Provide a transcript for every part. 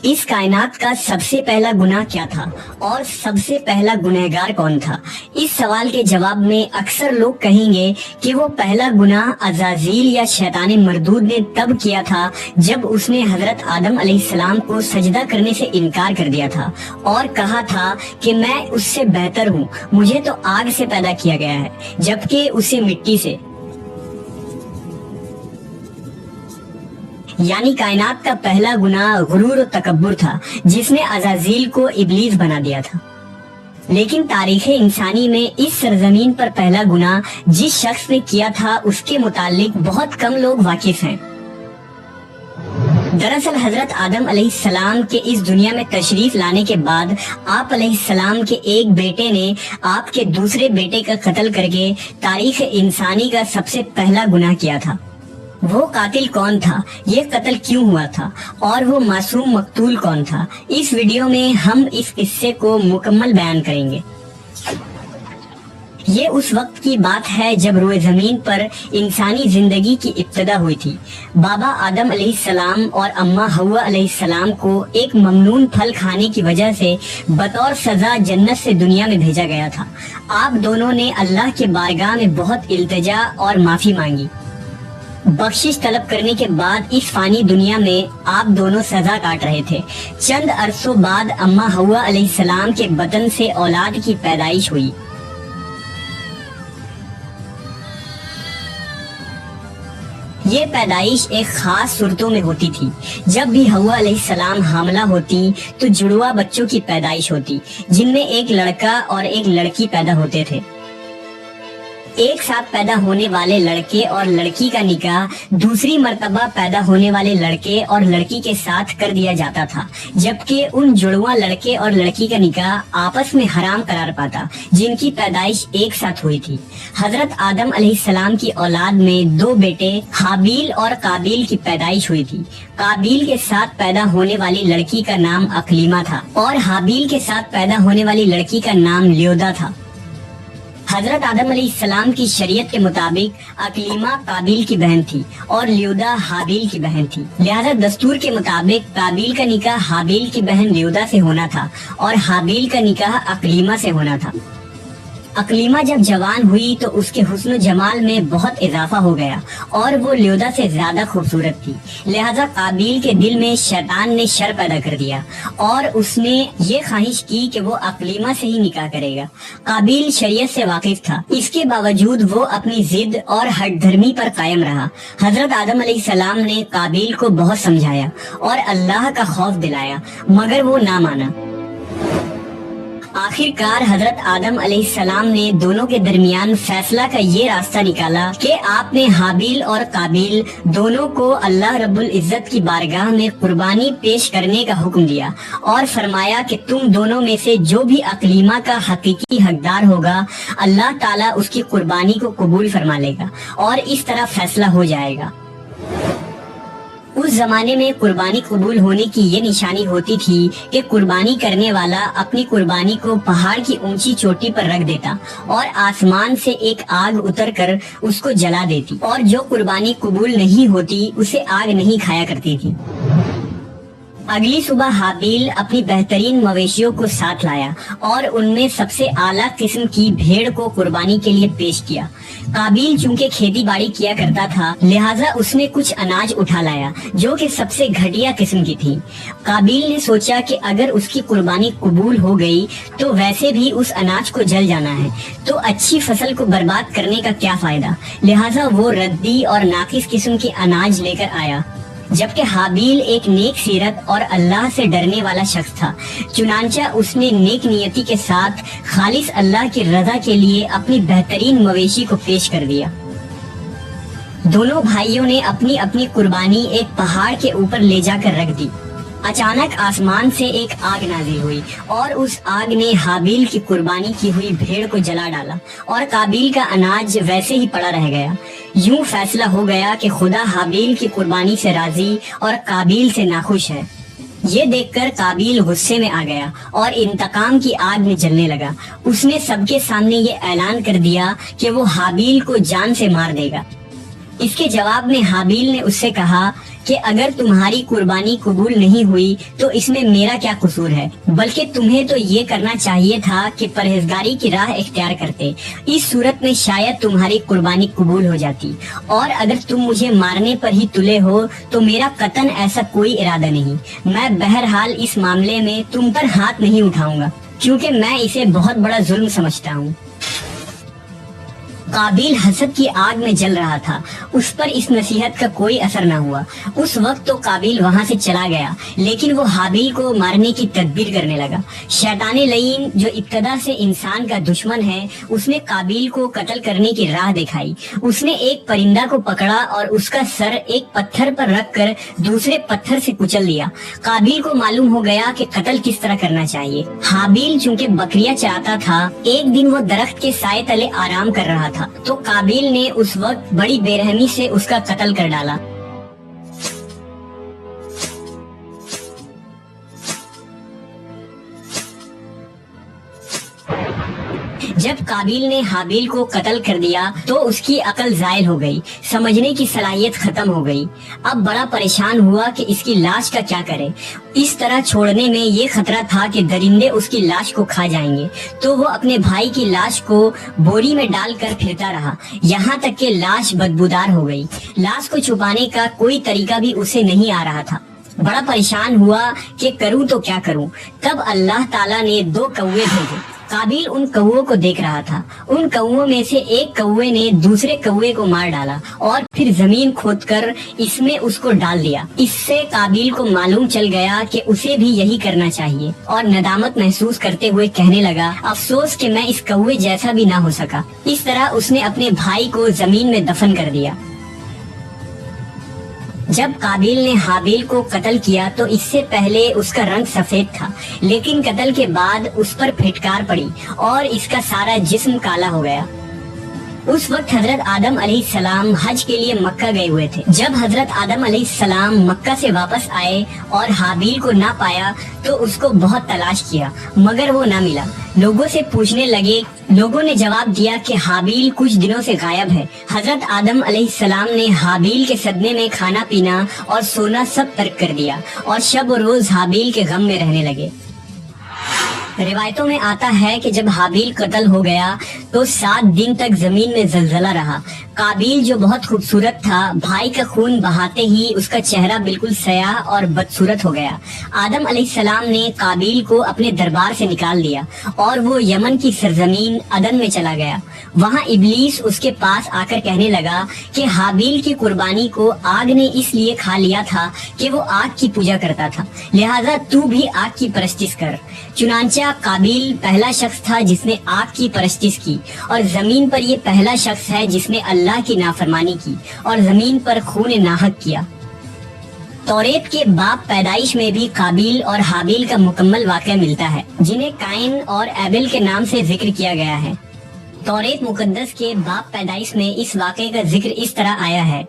اس کائنات کا سب سے پہلا گناہ کیا تھا اور سب سے پہلا گنہگار کون تھا؟ اس سوال کے جواب میں اکثر لوگ کہیں گے کہ وہ پہلا گناہ عزازیل یا شیطان مردود نے تب کیا تھا جب اس نے حضرت آدم علیہ السلام کو سجدہ کرنے سے انکار کر دیا تھا اور کہا تھا کہ میں اس سے بہتر ہوں، مجھے تو آگ سے پیدا کیا گیا ہے جبکہ اسے مٹی سے۔ یعنی کائنات کا پہلا گناہ غرور و تکبر تھا جس نے عزازیل کو ابلیس بنا دیا تھا۔ لیکن تاریخ انسانی میں اس سرزمین پر پہلا گناہ جس شخص نے کیا تھا اس کے متعلق بہت کم لوگ واقف ہیں۔ دراصل حضرت آدم علیہ السلام کے اس دنیا میں تشریف لانے کے بعد آپ علیہ السلام کے ایک بیٹے نے آپ کے دوسرے بیٹے کا قتل کر کے تاریخ انسانی کا سب سے پہلا گناہ کیا تھا۔ وہ قاتل کون تھا، یہ قتل کیوں ہوا تھا اور وہ معصوم مقتول کون تھا، اس ویڈیو میں ہم اس قصے کو مکمل بیان کریں گے۔ یہ اس وقت کی بات ہے جب روئے زمین پر انسانی زندگی کی ابتدا ہوئی تھی۔ بابا آدم علیہ السلام اور اماں حوا علیہ السلام کو ایک ممنون پھل کھانے کی وجہ سے بطور سزا جنت سے دنیا میں بھیجا گیا تھا۔ آپ دونوں نے اللہ کے بارگاہ میں بہت التجا اور معافی مانگی۔ بخشش طلب کرنے کے بعد اس فانی دنیا میں آپ دونوں سزا کاٹ رہے تھے۔ چند عرصوں بعد اماں حوا علیہ السلام کے بطن سے اولاد کی پیدائش ہوئی۔ یہ پیدائش ایک خاص صورتوں میں ہوتی تھی۔ جب بھی حوا علیہ السلام حاملہ ہوتی تو جڑواں بچوں کی پیدائش ہوتی جن میں ایک لڑکا اور ایک لڑکی پیدا ہوتے تھے۔ ایک ساتھ پیدا ہونے والے لڑکے اور لڑکی کا نکاح دوسری مرتبہ پیدا ہونے والے لڑکے اور لڑکی کے ساتھ کر دیا جاتا تھا، جبکہ ان جڑواں لڑکے اور لڑکی کا نکاح آپس میں حرام قرار پاتا جن کی پیدائش ایک ساتھ ہوئی تھی۔ حضرت آدم علیہ السلام کی اولاد میں دو بیٹے حابیل اور قابیل کی پیدائش ہوئی تھی۔ قابیل کے ساتھ پیدا ہونے والی لڑکی کا نام اقلیمہ تھا اور حابیل کے ساتھ پیدا ہونے والی لڑکی کا نام لیودا تھا۔ حضرت آدم علیہ السلام کی شریعت کے مطابق اقلیمہ قابیل کی بہن تھی اور لیودا حابیل کی بہن تھی، لہذا دستور کے مطابق قابیل کا نکاح حابیل کی بہن لیودا سے ہونا تھا اور حابیل کا نکاح اقلیمہ سے ہونا تھا۔ اقلیمہ جب جوان ہوئی تو اس کے حسن و جمال میں بہت اضافہ ہو گیا اور وہ لیودا سے زیادہ خوبصورت تھی، لہذا قابیل کے دل میں شیطان نے شر پیدا کر دیا اور اس نے یہ خواہش کی کہ وہ اقلیمہ سے ہی نکاح کرے گا۔ قابیل شریعت سے واقف تھا، اس کے باوجود وہ اپنی ضد اور ہٹ دھرمی پر قائم رہا۔ حضرت آدم علیہ السلام نے قابیل کو بہت سمجھایا اور اللہ کا خوف دلایا مگر وہ نہ مانا۔ آخر کار حضرت آدم علیہ السلام نے دونوں کے درمیان فیصلہ کا یہ راستہ نکالا کہ آپ نے حابیل اور قابیل دونوں کو اللہ رب العزت کی بارگاہ میں قربانی پیش کرنے کا حکم دیا اور فرمایا کہ تم دونوں میں سے جو بھی اقلیمہ کا حقیقی حقدار ہوگا اللہ تعالیٰ اس کی قربانی کو قبول فرما لے گا اور اس طرح فیصلہ ہو جائے گا۔ اس زمانے میں قربانی قبول ہونے کی یہ نشانی ہوتی تھی کہ قربانی کرنے والا اپنی قربانی کو پہاڑ کی اونچی چوٹی پر رکھ دیتا اور آسمان سے ایک آگ اتر کر اس کو جلا دیتی، اور جو قربانی قبول نہیں ہوتی اسے آگ نہیں کھایا کرتی تھی۔ اگلی صبح حابیل اپنی بہترین مویشیوں کو ساتھ لایا اور ان میں سب سے اعلیٰ قسم کی بھیڑ کو قربانی کے لیے پیش کیا۔ قابیل چونکہ کھیتی باڑی کیا کرتا تھا لہٰذا اس نے کچھ اناج اٹھا لایا جو کہ سب سے گھٹیا قسم کی تھی۔ قابیل نے سوچا کہ اگر اس کی قربانی قبول ہو گئی تو ویسے بھی اس اناج کو جل جانا ہے، تو اچھی فصل کو برباد کرنے کا کیا فائدہ، لہٰذا وہ ردی اور ناقص قسم کی اناج لے کر آیا۔ جبکہ حابیل ایک نیک سیرت اور اللہ سے ڈرنے والا شخص تھا، چنانچہ اس نے نیک نیتی کے ساتھ خالص اللہ کی رضا کے لیے اپنی بہترین مویشی کو پیش کر دیا۔ دونوں بھائیوں نے اپنی اپنی قربانی ایک پہاڑ کے اوپر لے جا کر رکھ دی۔ اچانک آسمان سے ایک آگ نازل ہوئی اور اس آگ نے حابیل کی قربانی کی ہوئی بھیڑ کو جلا ڈالا اور قابیل کا اناج ویسے ہی پڑا رہ گیا۔ یوں فیصلہ ہو گیا کہ خدا حابیل کی قربانی سے راضی اور قابیل سے ناخوش ہے۔ یہ دیکھ کر قابیل غصے میں آ گیا اور انتقام کی آگ میں جلنے لگا۔ اس نے سب کے سامنے یہ اعلان کر دیا کہ وہ حابیل کو جان سے مار دے گا۔ اس کے جواب میں حابیل نے اس سے کہا کہ اگر تمہاری قربانی قبول نہیں ہوئی تو اس میں میرا کیا قصور ہے، بلکہ تمہیں تو یہ کرنا چاہیے تھا کہ پرہیزگاری کی راہ اختیار کرتے، اس صورت میں شاید تمہاری قربانی قبول ہو جاتی، اور اگر تم مجھے مارنے پر ہی تلے ہو تو میرا قطعاً ایسا کوئی ارادہ نہیں، میں بہرحال اس معاملے میں تم پر ہاتھ نہیں اٹھاؤں گا کیونکہ میں اسے بہت بڑا ظلم سمجھتا ہوں۔ قابیل حسد کی آگ میں جل رہا تھا، اس پر اس نصیحت کا کوئی اثر نہ ہوا۔ اس وقت تو قابیل وہاں سے چلا گیا، لیکن وہ حابیل کو مارنے کی تدبیر کرنے لگا۔ شیطان لعین جو ابتدا سے انسان کا دشمن ہے، اس نے قابیل کو قتل کرنے کی راہ دکھائی۔ اس نے ایک پرندہ کو پکڑا اور اس کا سر ایک پتھر پر رکھ کر دوسرے پتھر سے کچل دیا۔ قابیل کو معلوم ہو گیا کہ قتل کس طرح کرنا چاہیے۔ حابیل چونکہ بکریاں چراتا تھا، ایک دن وہ درخت کے سائے تلے آرام کر رہا تھا تو قابیل نے اس وقت بڑی بے رحمی سے اس کا قتل کر ڈالا۔ جب قابیل نے حابیل کو قتل کر دیا تو اس کی عقل زائل ہو گئی، سمجھنے کی صلاحیت ختم ہو گئی۔ اب بڑا پریشان ہوا کہ اس کی لاش کا کیا کرے۔ اس طرح چھوڑنے میں یہ خطرہ تھا کہ درندے اس کی لاش کو کھا جائیں گے، تو وہ اپنے بھائی کی لاش کو بوری میں ڈال کر پھرتا رہا، یہاں تک کہ لاش بدبودار ہو گئی۔ لاش کو چھپانے کا کوئی طریقہ بھی اسے نہیں آ رہا تھا۔ بڑا پریشان ہوا کہ کروں تو کیا کروں۔ تب اللہ تعالیٰ نے 2 کوے بھیجے۔ قابیل ان کووں کو دیکھ رہا تھا۔ ان کووں میں سے ایک کوے نے دوسرے کوے کو مار ڈالا اور پھر زمین کھود کر اس میں اس کو ڈال دیا۔ اس سے قابیل کو معلوم چل گیا کہ اسے بھی یہی کرنا چاہیے، اور ندامت محسوس کرتے ہوئے کہنے لگا، افسوس کہ میں اس کوے جیسا بھی نہ ہو سکا۔ اس طرح اس نے اپنے بھائی کو زمین میں دفن کر دیا۔ جب قابیل نے حابیل کو قتل کیا تو اس سے پہلے اس کا رنگ سفید تھا، لیکن قتل کے بعد اس پر پھٹکار پڑی اور اس کا سارا جسم کالا ہو گیا۔ اس وقت حضرت آدم علیہ السلام حج کے لیے مکہ گئے ہوئے تھے۔ جب حضرت آدم علیہ السلام مکہ سے واپس آئے اور حابیل کو نہ پایا تو اس کو بہت تلاش کیا مگر وہ نہ ملا۔ لوگوں سے پوچھنے لگے، لوگوں نے جواب دیا کہ حابیل کچھ دنوں سے غائب ہے۔ حضرت آدم علیہ السلام نے حابیل کے صدمے میں کھانا پینا اور سونا سب ترک کر دیا اور شب و روز حابیل کے غم میں رہنے لگے۔ روایتوں میں آتا ہے کہ جب حابیل قتل ہو گیا تو 7 دن تک زمین میں زلزلہ رہا۔ قابیل جو بہت خوبصورت تھا، بھائی کا خون بہاتے ہی اس کا چہرہ بالکل سیاہ اور بدصورت ہو گیا۔ آدم علیہ السلام نے قابیل کو اپنے دربار سے نکال دیا اور وہ یمن کی سرزمین عدن میں چلا گیا۔ وہاں ابلیس اس کے پاس آ کر کہنے لگا کہ حابیل کی قربانی کو آگ نے اس لیے کھا لیا تھا کہ وہ آگ کی پوجا کرتا تھا، لہٰذا تو بھی آگ کی پرستش کر۔ چنانچہ قابیل پہلا شخص تھا جس نے آگ کی پرستش کی، اور زمین پر یہ پہلا شخص ہے جس نے اللہ کی نافرمانی کی اور زمین پر خون ناحق کیا۔ توریت کے باب پیدائش میں بھی قابیل اور حابیل کا مکمل واقعہ ملتا ہے، جنہیں قائن اور ایبل کے نام سے ذکر کیا گیا ہے۔ توریت مقدس کے باب پیدائش میں اس واقعے کا ذکر اس طرح آیا ہے،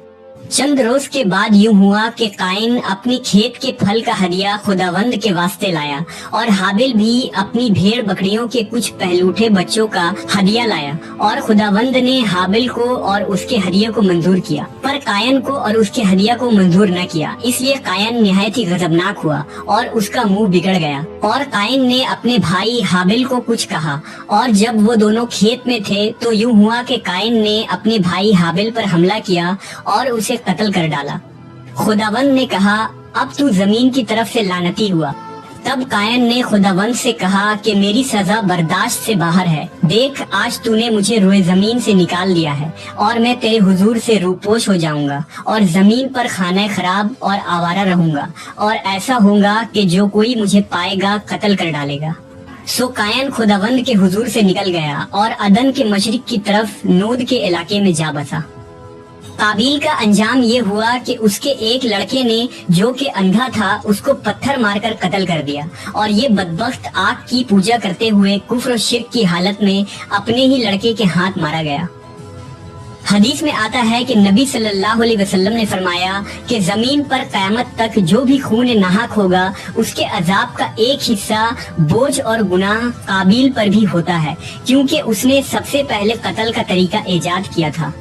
چند روز کے بعد یوں ہوا کہ قائن اپنی کھیت کے پھل کا ہدیہ خداوند کے واسطے لایا، اور حابیل بھی اپنی بھیڑ بکریوں کے کچھ پہلوٹھے بچوں کا ہدیہ لایا، اور خداوند نے حابیل کو اور اس کے ہدیے کو منظور کیا، پر قائن کو اور اس کے ہدیہ کو منظور نہ کیا۔ اس لیے قائن نہایت ہی غضبناک ہوا اور اس کا منہ بگڑ گیا، اور قائن نے اپنے بھائی حابیل کو کچھ کہا، اور جب وہ دونوں کھیت میں تھے تو یوں ہوا کہ قائن نے اپنے بھائی حابیل پر حملہ کیا اور اسے قتل کر ڈالا۔ خداوند نے کہا، اب تو زمین کی طرف سے لعنتی ہوا۔ تب قائن نے خداوند سے کہا کہ میری سزا برداشت سے باہر ہے، دیکھ آج تو نے مجھے روئے زمین سے نکال دیا ہے اور میں تیرے حضور سے روپوش ہو جاؤں گا اور زمین پر خانہ خراب اور آوارہ رہوں گا، اور ایسا ہوگا کہ جو کوئی مجھے پائے گا قتل کر ڈالے گا۔ سو قائن خداوند کے حضور سے نکل گیا اور عدن کے مشرق کی طرف نود کے علاقے میں جا بسا۔ قابیل کا انجام یہ ہوا کہ اس کے ایک لڑکے نے جو کہ اندھا تھا اس کو پتھر مار کر قتل کر دیا، اور یہ بدبخت آگ کی پوجا کرتے ہوئے کفر و شرک کی حالت میں اپنے ہی لڑکے کے ہاتھ مارا گیا۔ حدیث میں آتا ہے کہ نبی صلی اللہ علیہ وسلم نے فرمایا کہ زمین پر قیامت تک جو بھی خون ناحق ہوگا اس کے عذاب کا ایک حصہ بوجھ اور گناہ قابیل پر بھی ہوتا ہے، کیونکہ اس نے سب سے پہلے قتل کا طریقہ ایجاد کیا تھا۔